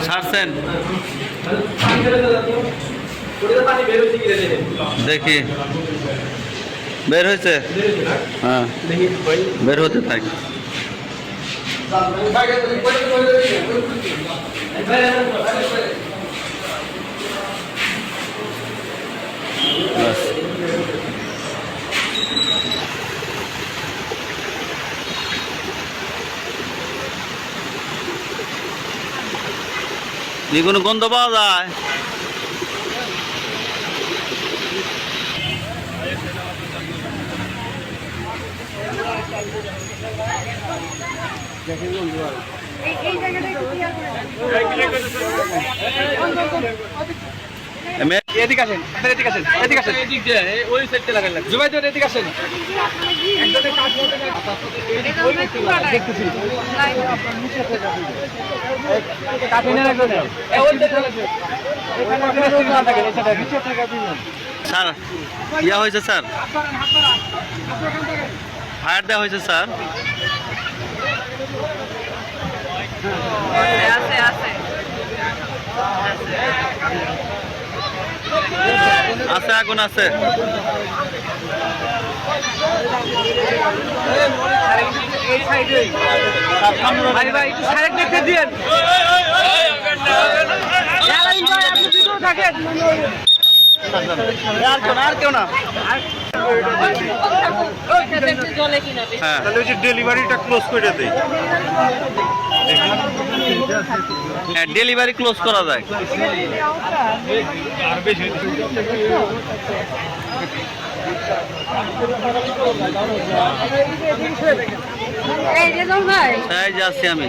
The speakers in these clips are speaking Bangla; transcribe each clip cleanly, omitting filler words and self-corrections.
ছাড়ছেন দেখি বের হয়েছে। হ্যাঁ বের হতে থাক। কোনো গন্ধ পাওয়া যায়? এদিকে আসেন, এদিকে আসেন, এদিকে আসেন, এদিক দিয়ে ওই সাইডটা লাগান লাগবে। জুবাই ধরে এদিকে আসেন। দেখতেছি স্যার ইয়া হয়েছে স্যার, ফায়ার দেওয়া হয়েছে স্যার। আছে আগুন আছে। ডেলিভারিটা ক্লোজ করে দেয়। হ্যাঁ ডেলিভারি ক্লোজ করা যায়। তাই যাচ্ছি আমি।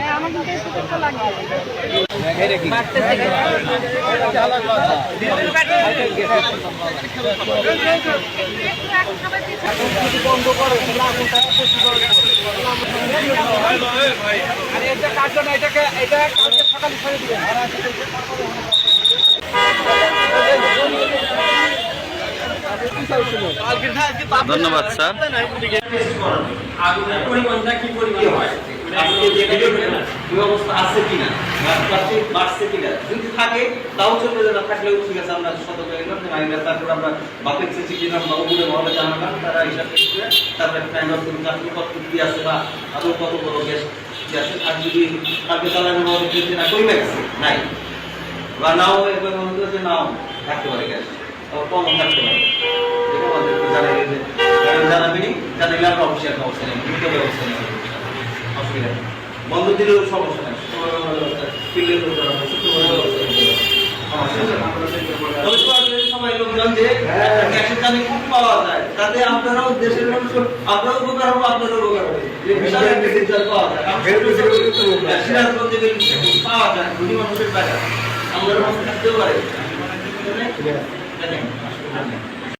ধন্যবাদ স্যার। পরিমাণটা কি পরিমাণ হয়, ব্যবস্থা আছে কিনা, বাড়ছে কিনা, যদি থাকে তাও চলবে, না থাকলেও ঠিক আছে। আমরা সতর্ক হইলাম, তারপর আমরা বাপের চেঁচি কিনাম বা ওগুলো মহলে জানালাম, তারা হিসাব করে তারপরে কত কি আছে বা আরো কত বড় গ্যাস কি আছে। আর যদি কালকে চালানোর মধ্যে যদি না কমে গেছে নাই বা নাও নাও থাকতে পারে গ্যাস, কম থাকতে পারে, এটা আমাদেরকে জানাবেনি। জানাইলে আমরা অবশ্যই একটা অবস্থা নেই, দ্রুত ব্যবস্থা নেই, অসুবিধা নেই। বন্ধ দিলেও সমস্যা নেই, সময় লোকজন যে গ্যাসের জানি খুব পাওয়া যায়, তাতে আপনারাও দেশের মানুষ, আপনারও উপকার হবো, আপনারও উপকার হবে। বিশাল একটা রিজাল্ট পাওয়া যায়, সিরাজগঞ্জে পাওয়া যায়, ধনী মানুষের টাকা আমাদের মধ্যে থাকতেও পারে।